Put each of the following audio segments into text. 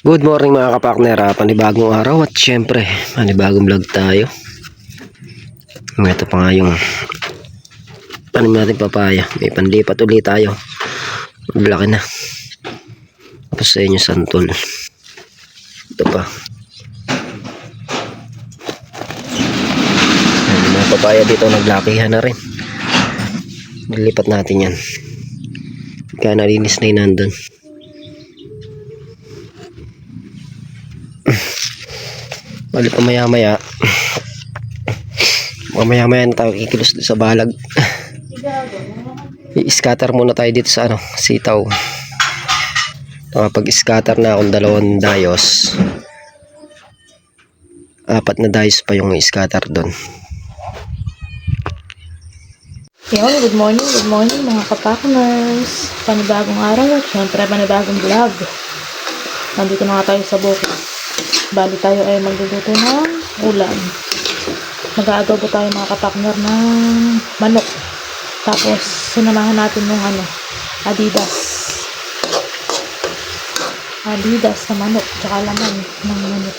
Good morning mga kapakner, panibagong araw at syempre panibagong vlog tayo. Ito pa nga yung tanim natin papaya, may panlipat ulit tayo, malaki na. Tapos sa inyo santol, ito pa yung mga papaya dito naglakihan na rin, nilipat natin yan kaya nalinis na yun nandun. Bali pa maya maya na tayo ikilos sa balag. I-scatter muna tayo dito sa sitaw. Nakapag-scatter na akong 2 dayos, 4 na dayos pa yung i-scatter doon. Good morning mga kapakners. Panibagong araw at syempre panibagong vlog. Nandito na nga tayo sa bukid. Bali tayo ay magluluto ng ulam. Mag-aadobo tayo mga kapakner ng manok. Tapos sinamahan natin yung Adidas na manok tsaka laman ng manok.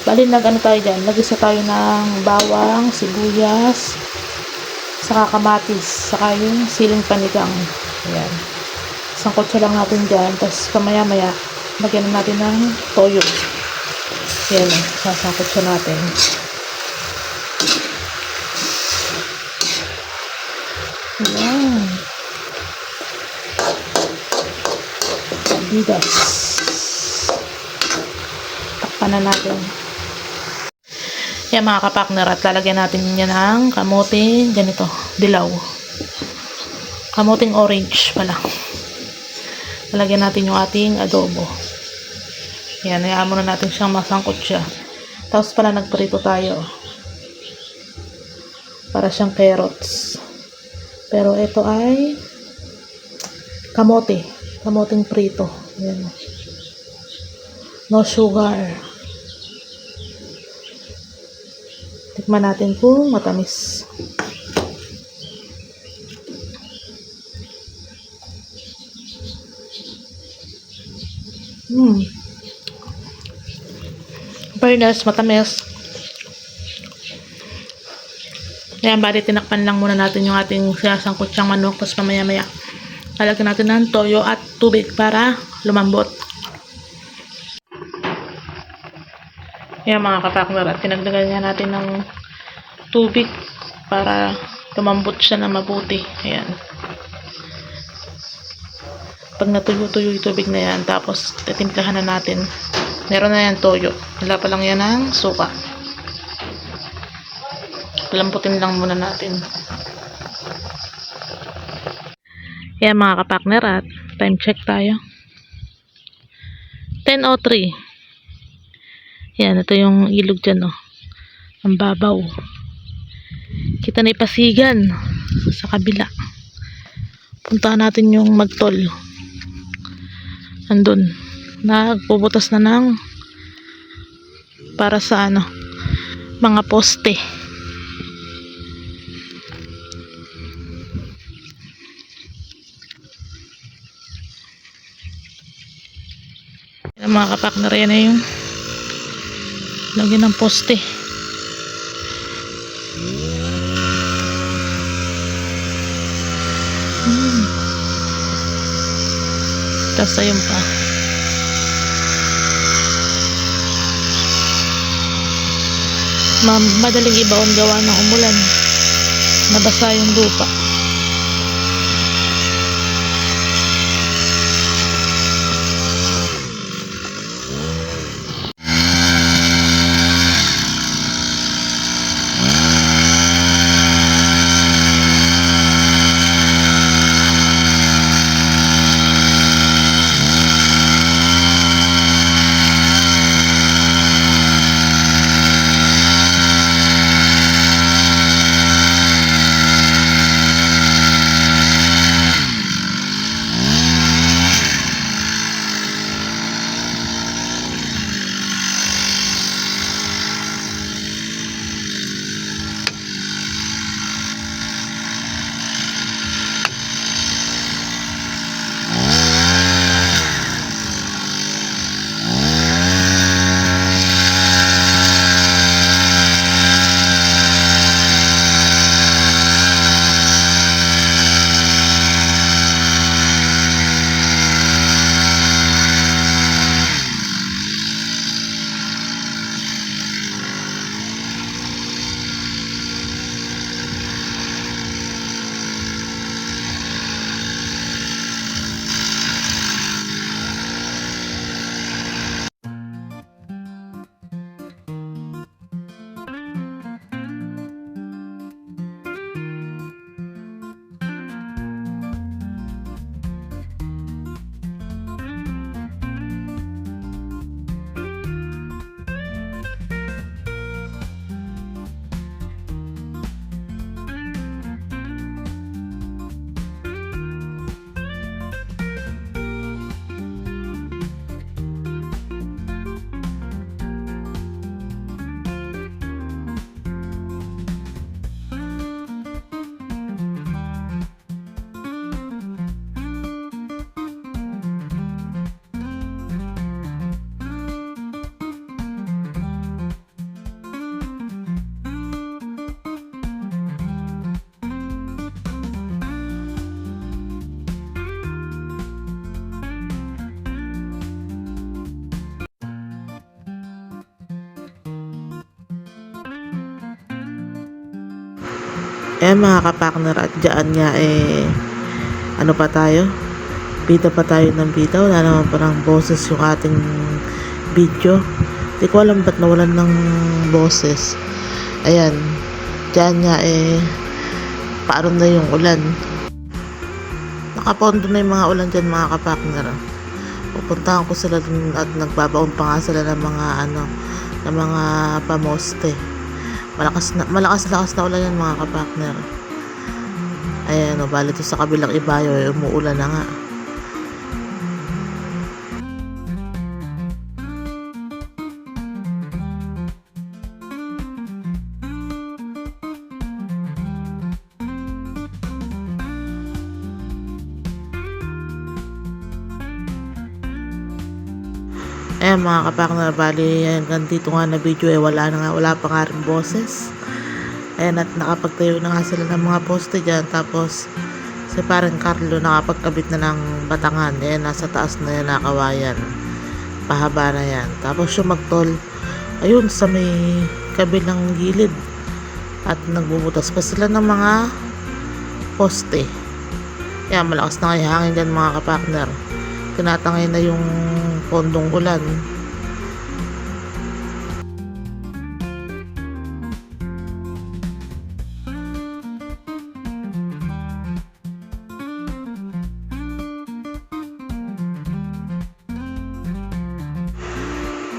Bali tayo dyan, nagisa tayo ng bawang, sibuyas, saka kamatis, saka yung siling panigang. Ayan, sangkot siya lang natin dyan. Tapos pamaya lagyan natin ng toyo. Ayan, sasangkot siya natin. Ayan, Adidas. Takpan na natin. Yan mga kapakner, at lalagyan natin yan ng kamuting ganito, dilaw. Kamuting orange pala. Lalagyan natin yung ating adobo. Yan, hayaan muna natin siyang masangkot siya. Tapos pala nagprito tayo. Para siyang carrots. Pero ito ay kamuting prito. Yan. No sugar. Tikman natin kung matamis. Very nice, matamis. Ayan, bali tinakpan lang muna natin yung ating sinasangkot siyang manok. Tapos mamaya lalagyan natin ng toyo at tubig para lumambot. Ayan mga kapakner, at tinagdagan natin ng tubig para lumambot siya na mabuti. Ayan. Pag natuyo-tuyo yung tubig na yan, tapos titimplahan na natin. Meron na yan toyo. Wala pa lang yan ng suka. Lamputin lang muna natin. Ayan mga kapakner, at time check tayo. 10:03. Ayan, ito yung ilog dyan, ang babaw. Kita na ipasigan sa kabila. Puntahan natin yung magtol. Andun, nagpuputas na ng para sa mga poste. Yan mga kapakner, yan na yung lagi ng poste. Tapos ayun pa. Madaling ibaon gawa ng umulan. Nabasa yung lupa. Ayan mga kapartner, at dyan nga ano pa tayo? Bida pa tayo ng bida. Wala naman parang boses yung ating video. Hindi ko alam ba't nawalan ng boses. Ayan. Dyan nga paano na yung ulan. Nakapondo na yung mga ulan dyan mga kapartner. Pupuntahan ko sila dun at nagbabaon pa nga sila ng mga ng mga pamoste. Malakas na ulan yan mga kapartner. Ayan o, bali to sa kabilang ibayo umuulan na nga. Ayan mga kapartner, bali hanggang dito nga na video wala pa nga rin boses. Ayan, at nakapagtayo na nga sila ng mga poste dyan. Tapos si parang Carlo nakapagkabit na ng batangan. Ayan, nasa taas na yan nakawayan, pahaba na yan. Tapos yung magtol ayun sa may kabilang gilid, at nagbubutas pa sila ng mga poste. Ayan, malakas na nga hangin dyan mga kapartner. Tinatangay na yung pondong ulan.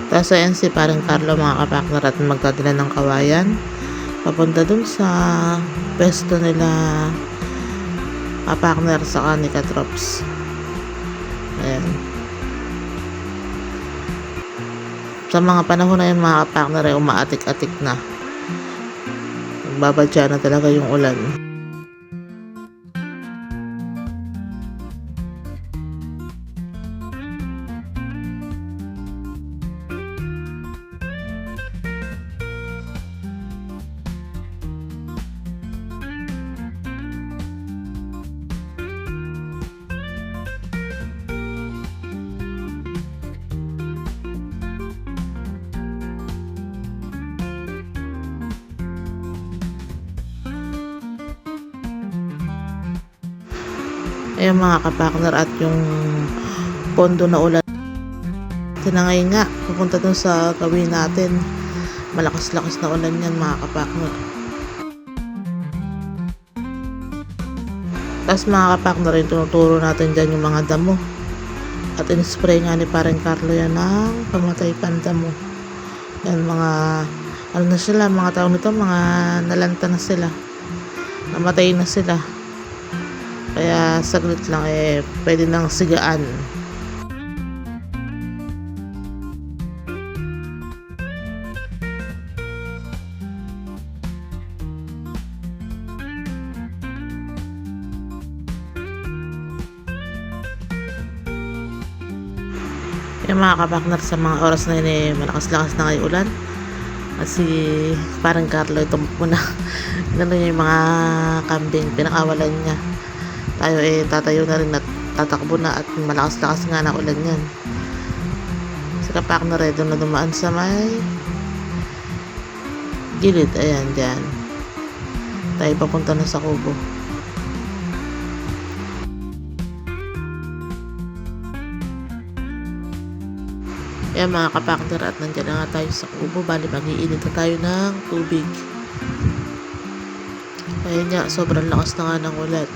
Tapos ayan si parang Carlo mga kapartner at magdadala ng kawayan papunta dun sa pesto nila kapartner sa Kanika Trops. Ayan. Sa mga panahon na yun mga kapartner ay umaatik-atik na. Nagbabadya na talaga yung ulan. Ayan mga kapartner, at yung pondo na ulan tinangay nga pupunta dun sa gawin natin. Malakas-lakas na ulan yan mga kapartner. Tapos mga kapartner, yung tinuturo natin dyan yung mga damo, at in-spray nga ni parang Carlo yan ng pamatay pandamo. Yan mga na sila, mga tao nito, mga nalanta na sila, namatay na sila. Kaya saglit lang pwede nang sigaan. Yung mga kapartner, sa mga oras na yun malakas-lakas na ngayon ulan. At si parang Carlo tumakbo na. Gano'n yung mga kambing, pinakawalan niya. Tayo tatayo na rin at tatakbo na, at malakas-lakas nga na ulan yan. Si kapartner doon na dumaan sa may gilid. Ayan, dyan tayo papunta na sa kubo. Ayan mga kapartner, at nandiyan na nga tayo sa kubo. Bali mag-iinit na tayo ng tubig. Ayan nga, sobrang lakas na nga ng ulan.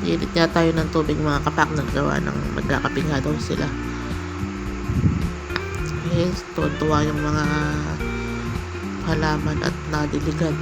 Init nga tayo ng tubig mga kapartner, gawa ng magkakape nga daw sila. Yes, tuwa yung mga halaman at nadiligan.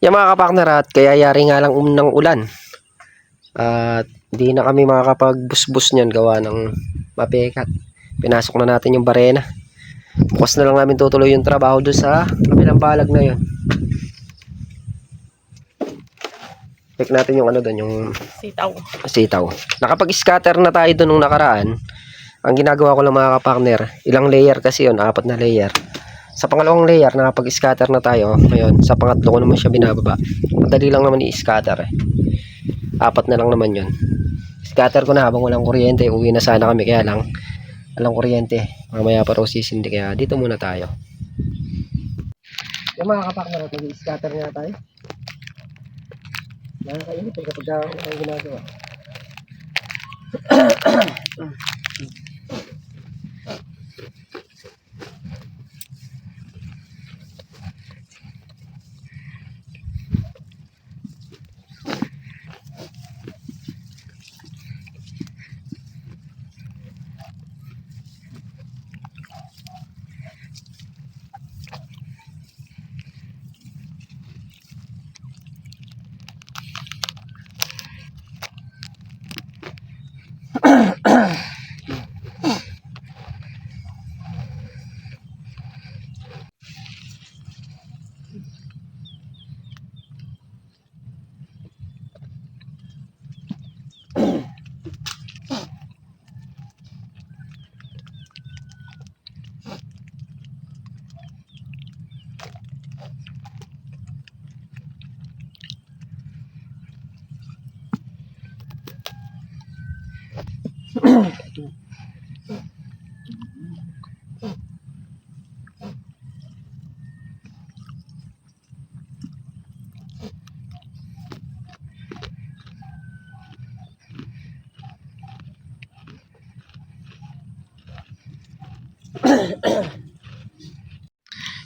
Yung mga kapartner, at kaya yari nga lang ng ulan. At Hindi na kami makakapagbusbus niyan gawa ng mapekat. Pinasok na natin yung barena. Bukas na lang namin tutuloy yung trabaho doon sa kabilang balag na yun. Check natin yung ano doon, yung Sitaw. sitaw. Nakapag-scatter na tayo doon nung nakaraan. Ang ginagawa ko lang mga kapartner, ilang layer kasi yun, 4 na layer. Sa pangalawang layer, nakapag-scatter na tayo. Ngayon, sa pangatlo ko naman siya binababa. Madali lang naman i-scatter eh. 4 na lang naman yun. Scatter ko na habang walang kuryente. Uwi na sana kami, kaya lang walang kuryente. Mamaya pa raw sisindi, kaya dito muna tayo. Yung mga kapartner, nag-scatter na tayo. Nakakainit eh kapag ang ginagawa.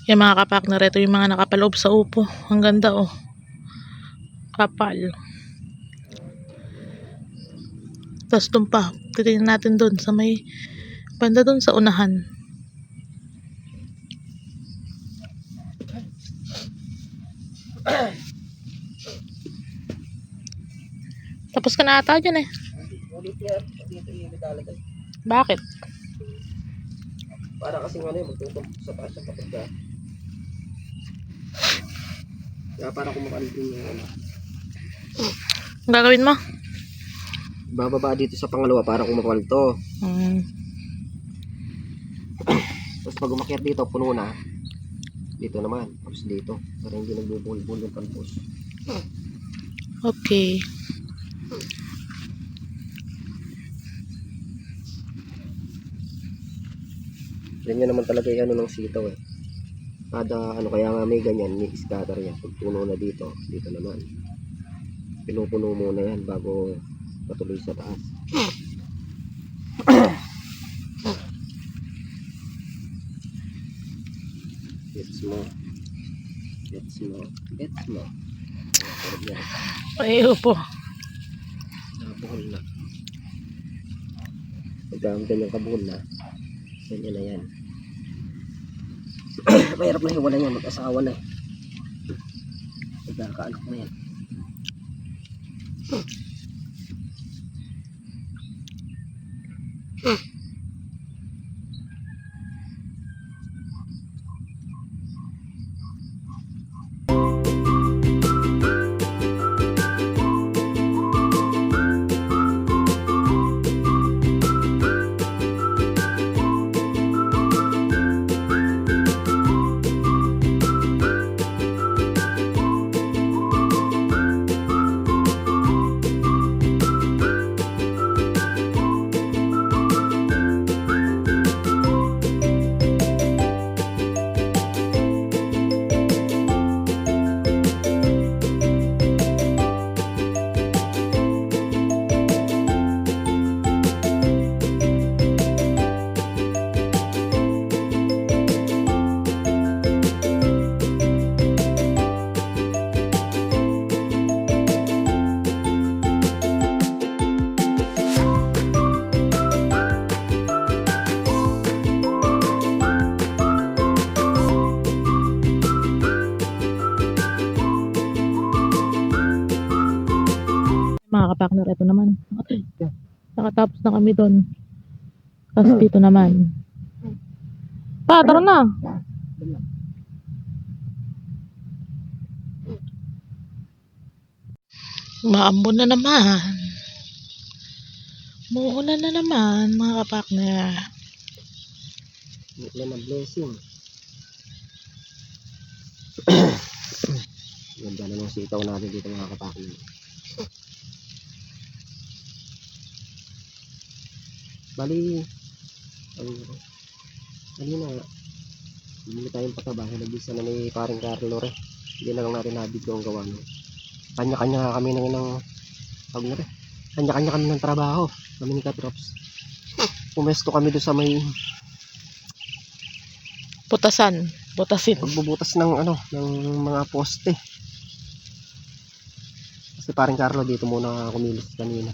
Yung mga kapartner, ito yung mga nakapaloob sa upo. Ang ganda oh. Kapal. Tapos doon pa, titingnan natin doon sa may banda doon sa unahan. Tapos ka na ata dyan eh. Ulit yan. Dito yung ilalagay. Bakit? Para kasi ano yung magtutok sa taas ng kapag ka. Kaya para kumakalibin yung ano. Ang gagawin mo? Bababa dito sa pangalawa para kumakalto. Tapos pag umakyat dito, puno na. Dito naman. Tapos dito. Para hindi nagbubulbul yung palpos. Okay. Ganyan naman talaga yung ano ng sitaw eh. Kada ano, kaya nga may ganyan, may scatter yan. Pag puno na dito, dito naman. Pinupuno muna yan bago patuloy sa taas. Gets mo. Gets mo. Gets mo. Ay, upo. Nabuhol na. Pagka ang ganyang kabuhol na, ganyan na yan. Mahirap na hiwala yan, mag-asawa na eh. Nagkakaanak na yan. partner, ito naman. Nakatapos na kami doon. Tapos dito naman. Pa, tara na. Maambon na naman. Muulan na naman, mga kapakner. Ulan na blessing. Ganda na ng sitaw natin dito mga kapakner. Bali, kanina, bumili tayong pataba. Nabisa na ni paring Carlo rin. Hindi na lang natin nabidyo ang gawa no. Kanya-kanya kami ng kanya-kanya kami ng trabaho. Kami ni Katrops. Pumesto kami doon sa may Butasin. pagbubutas ng ng mga poste. Kasi paring Carlo dito muna kumilos kanina.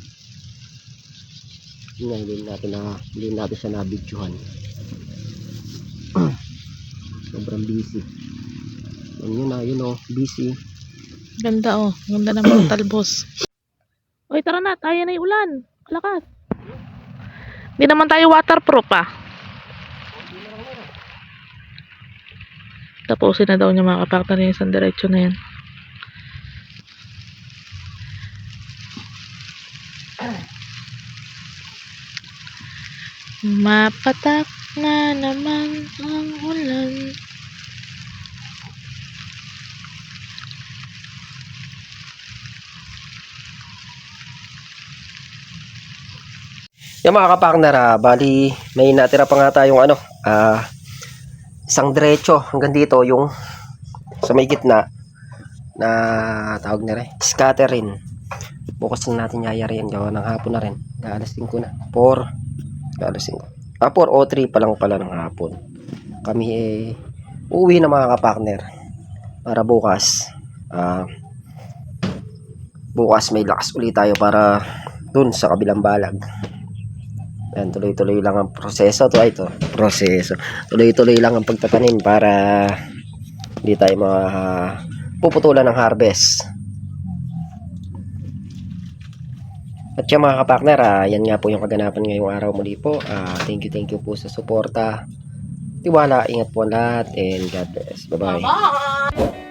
Yun nga, hindi natin siya nabidyohan. Sobrang busy. Yun busy. Ganda oh. Ganda ng mga talbos. Uy, tara na. Tayo na yung ulan. Lakas. Hindi naman tayo waterproof ah. Tapusin na daw niya mga kapakner yung isang diretso na yan. Mapatak na naman ang ulan. Yung mga kapakner, bali may natira pa nga tayong isang diretso hanggang dito yung sa may gitna na tawag na rin scatterin. Bukas na natin yayari yan, gawa ng hapon na rin. Alas 5 na. 4 o 3 pa lang pala ng hapon. Kami uuwi na mga kapakner para bukas may lakas ulit tayo para dun sa kabilang balag. Yan, tuloy-tuloy lang ang proseso. Tuloy-tuloy lang ang pagtatanim para hindi tayo puputulan ng harvest. At yan mga kapakner, yan nga po yung kaganapan ngayong araw muli po. Thank you po sa suporta. Tiwala, ingat po lahat, and God bless. Bye-bye.